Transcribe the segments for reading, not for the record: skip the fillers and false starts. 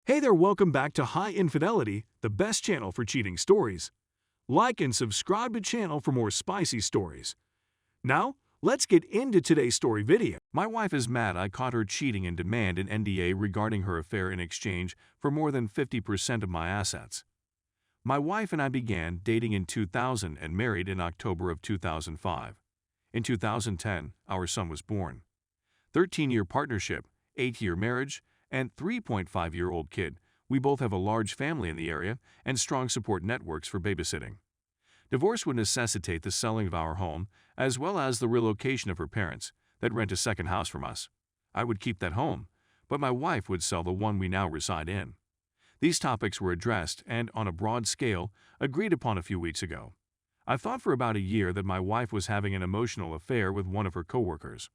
Hey there, welcome back to High Infidelity, the best channel for cheating stories. Like and subscribe to channel for more spicy stories. Now, let's get into today's story video. My wife is mad I caught her cheating and demand an NDA regarding her affair in exchange for more than 50% of my assets. My wife and I began dating in 2000 and married in October of 2005. In 2010, our son was born. 13-year partnership, 8-year marriage, and 3.5-year-old kid. We both have a large family in the area and strong support networks for babysitting. Divorce would necessitate the selling of our home as well as the relocation of her parents that rent a second house from us. I would keep that home, but my wife would sell the one we now reside in. These topics were addressed and, on a broad scale, agreed upon a few weeks ago. I thought for about a year that my wife was having an emotional affair with one of her coworkers.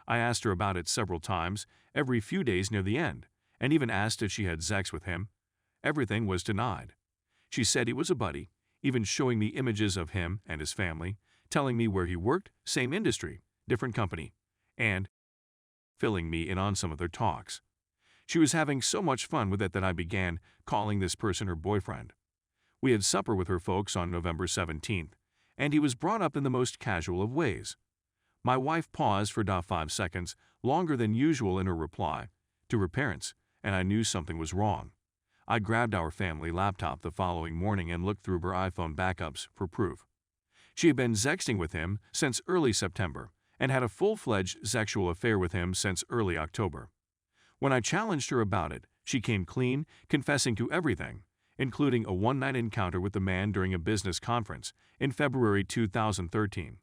I asked her about it several times, every few days near the end, and even asked if she had sex with him. Everything was denied. She said he was a buddy, even showing me images of him and his family, telling me where he worked, same industry, different company, and filling me in on some of their talks. She was having so much fun with it that I began calling this person her boyfriend. We had supper with her folks on November 17th, and he was brought up in the most casual of ways. My wife paused for 5 seconds, longer than usual in her reply, to her parents, and I knew something was wrong. I grabbed our family laptop the following morning and looked through her iPhone backups for proof. She had been sexting with him since early September and had a full-fledged sexual affair with him since early October. When I challenged her about it, she came clean, confessing to everything, including a one-night encounter with the man during a business conference in February 2013.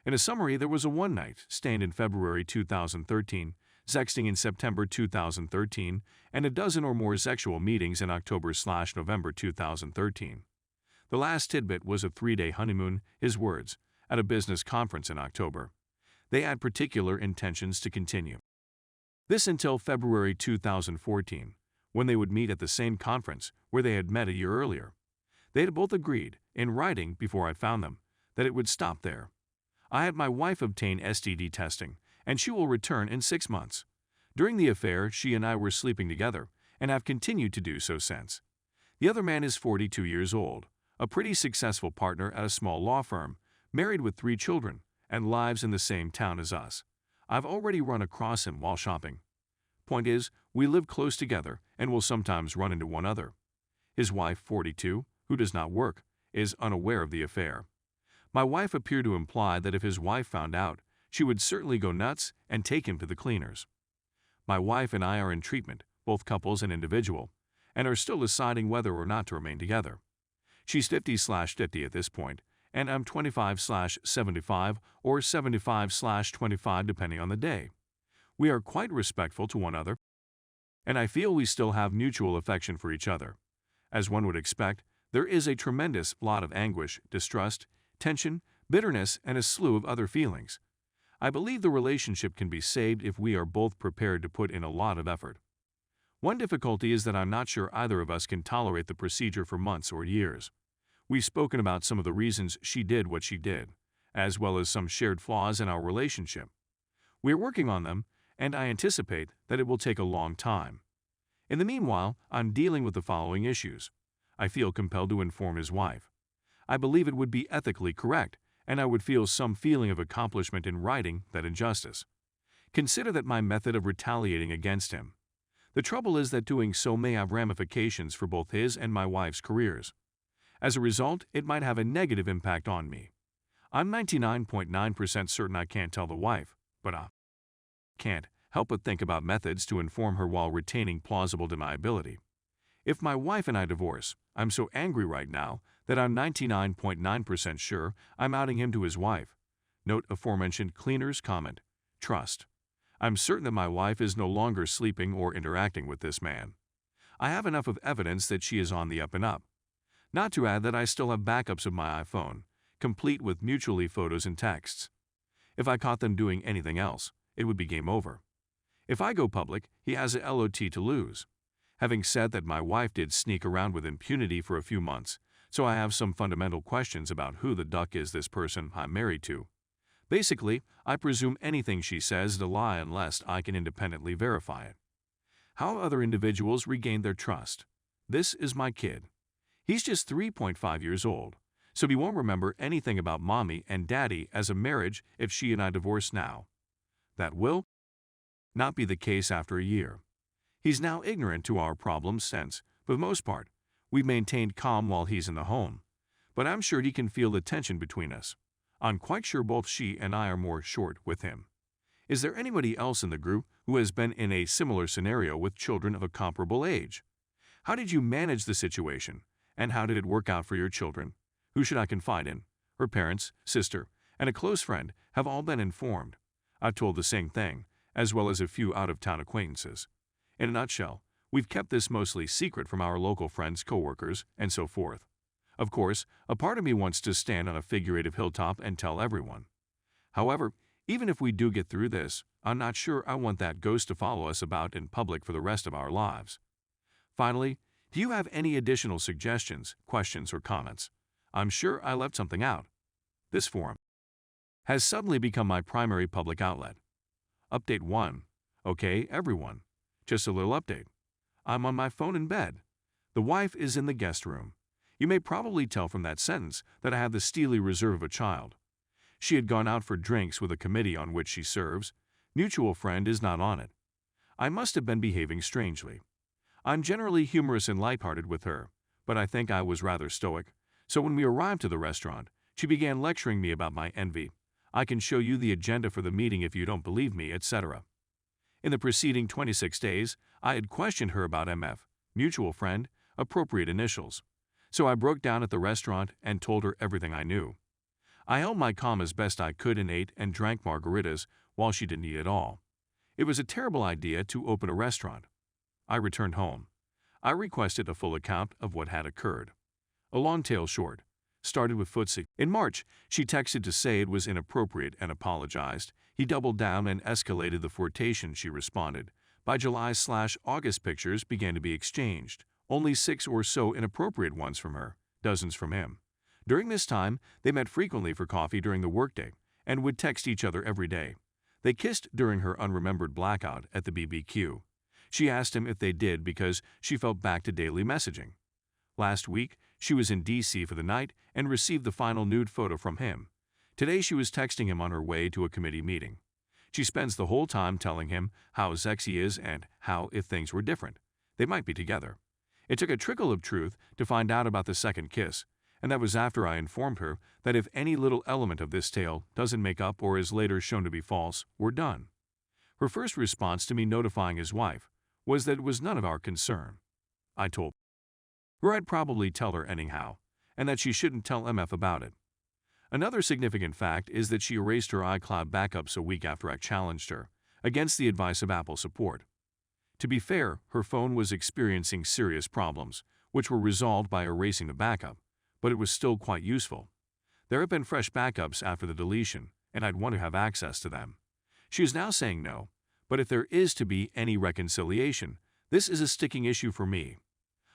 In a summary, there was a one-night stand in February 2013, sexting in September 2013, and a dozen or more sexual meetings in October/November 2013. The last tidbit was a 3-day honeymoon, his words, at a business conference in October. They had particular intentions to continue this until February 2014, when they would meet at the same conference where they had met a year earlier. They had both agreed, in writing before I found them, that it would stop there. I had my wife obtain STD testing, and she will return in 6 months. During the affair, she and I were sleeping together, and have continued to do so since. The other man is 42 years old, a pretty successful partner at a small law firm, married with 3 children, and lives in the same town as us. I've already run across him while shopping. Point is, we live close together and will sometimes run into one another. His wife, 42, who does not work, is unaware of the affair. My wife appeared to imply that if his wife found out, she would certainly go nuts and take him to the cleaners. My wife and I are in treatment, both couples and individual, and are still deciding whether or not to remain together. She's 50/50 at this point, and I'm 25/75 or 75/25 depending on the day. We are quite respectful to one another, and I feel we still have mutual affection for each other. As one would expect, there is a tremendous lot of anguish, distrust, tension, bitterness, and a slew of other feelings. I believe the relationship can be saved if we are both prepared to put in a lot of effort. One difficulty is that I'm not sure either of us can tolerate the procedure for months or years. We've spoken about some of the reasons she did what she did, as well as some shared flaws in our relationship. We are working on them, and I anticipate that it will take a long time. In the meanwhile, I'm dealing with the following issues. I feel compelled to inform his wife. I believe it would be ethically correct, and I would feel some feeling of accomplishment in writing that injustice. Consider that my method of retaliating against him. The trouble is that doing so may have ramifications for both his and my wife's careers. As a result, it might have a negative impact on me. I'm 99.9% certain I can't tell the wife, but I can't help but think about methods to inform her while retaining plausible deniability. If my wife and I divorce, I'm so angry right now that I'm 99.9% sure I'm outing him to his wife. Note aforementioned cleaner's comment. Trust. I'm certain that my wife is no longer sleeping or interacting with this man. I have enough of evidence that she is on the up and up. Not to add that I still have backups of my iPhone, complete with mutually photos and texts. If I caught them doing anything else, it would be game over. If I go public, he has a LOT to lose. Having said that, my wife did sneak around with impunity for a few months, so I have some fundamental questions about who the duck is this person I'm married to. Basically, I presume anything she says is a lie unless I can independently verify it. How other individuals regain their trust. This is my kid. He's just 3.5 years old, so he won't remember anything about mommy and daddy as a marriage if she and I divorce now. That will not be the case after a year. He's now ignorant to our problems since, for the most part, we've maintained calm while he's in the home. But I'm sure he can feel the tension between us. I'm quite sure both she and I are more short with him. Is there anybody else in the group who has been in a similar scenario with children of a comparable age? How did you manage the situation, and how did it work out for your children? Who should I confide in? Her parents, sister, and a close friend have all been informed. I've told the same thing, as well as a few out-of-town acquaintances. In a nutshell, we've kept this mostly secret from our local friends, coworkers, and so forth. Of course, a part of me wants to stand on a figurative hilltop and tell everyone. However, even if we do get through this, I'm not sure I want that ghost to follow us about in public for the rest of our lives. Finally, do you have any additional suggestions, questions, or comments? I'm sure I left something out. This forum has suddenly become my primary public outlet. Update 1. Okay, everyone. Just a little update. I'm on my phone in bed. The wife is in the guest room. You may probably tell from that sentence that I have the steely reserve of a child. She had gone out for drinks with a committee on which she serves. Mutual friend is not on it. I must have been behaving strangely. I'm generally humorous and lighthearted with her, but I think I was rather stoic. So when we arrived to the restaurant, she began lecturing me about my envy. I can show you the agenda for the meeting if you don't believe me, etc. In the preceding 26 days, I had questioned her about MF, mutual friend, appropriate initials. So I broke down at the restaurant and told her everything I knew. I held my calm as best I could and ate and drank margaritas while she didn't eat at all. It was a terrible idea to open a restaurant. I returned home. I requested a full account of what had occurred. A long tale short. Started with footsie. In March, she texted to say it was inappropriate and apologized. He doubled down and escalated the flirtation, she responded. By July/August, pictures began to be exchanged. Only 6 or so inappropriate ones from her, dozens from him. During this time, they met frequently for coffee during the workday and would text each other every day. They kissed during her unremembered blackout at the BBQ. She asked him if they did because she felt back to daily messaging. Last week, she was in D.C. for the night and received the final nude photo from him. Today she was texting him on her way to a committee meeting. She spends the whole time telling him how sexy he is and how, if things were different, they might be together. It took a trickle of truth to find out about the second kiss, and that was after I informed her that if any little element of this tale doesn't make up or is later shown to be false, we're done. Her first response to me notifying his wife was that it was none of our concern. I told her I'd probably tell her anyhow, and that she shouldn't tell MF about it. Another significant fact is that she erased her iCloud backups a week after I challenged her, against the advice of Apple support. To be fair, her phone was experiencing serious problems, which were resolved by erasing the backup, but it was still quite useful. There have been fresh backups after the deletion, and I'd want to have access to them. She is now saying no, but if there is to be any reconciliation, this is a sticking issue for me.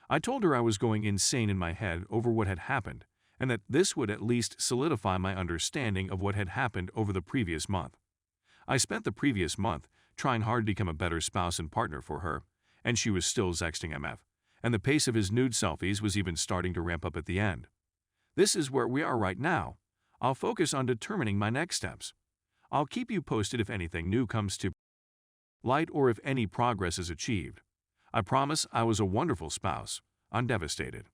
I told her I was going insane in my head over what had happened, and that this would at least solidify my understanding of what had happened over the previous month. I spent the previous month trying hard to become a better spouse and partner for her, and she was still sexting MF, and the pace of his nude selfies was even starting to ramp up at the end. This is where we are right now. I'll focus on determining my next steps. I'll keep you posted if anything new comes to light or if any progress is achieved. I promise I was a wonderful spouse. I'm devastated.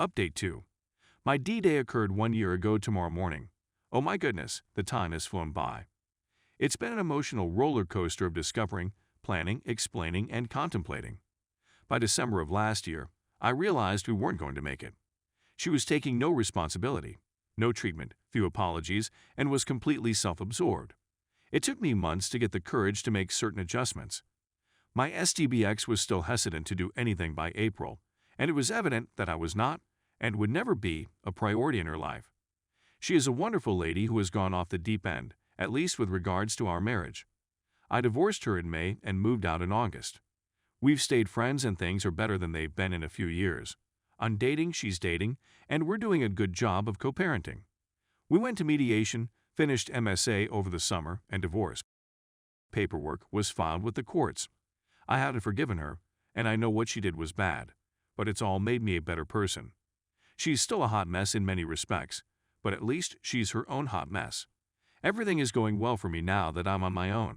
Update 2. My D-Day occurred 1 year ago tomorrow morning. Oh my goodness, the time has flown by. It's been an emotional roller coaster of discovering, planning, explaining, and contemplating. By December of last year, I realized we weren't going to make it. She was taking no responsibility, no treatment, few apologies, and was completely self-absorbed. It took me months to get the courage to make certain adjustments. My SDBX was still hesitant to do anything by April, and it was evident that I was not, and would never be, a priority in her life. She is a wonderful lady who has gone off the deep end, at least with regards to our marriage. I divorced her in May and moved out in August. We've stayed friends and things are better than they've been in a few years. I'm dating, she's dating, and we're doing a good job of co-parenting. We went to mediation, finished MSA over the summer, and divorce paperwork was filed with the courts. I had forgiven her, and I know what she did was bad, but it's all made me a better person. She's still a hot mess in many respects, but at least she's her own hot mess. Everything is going well for me now that I'm on my own.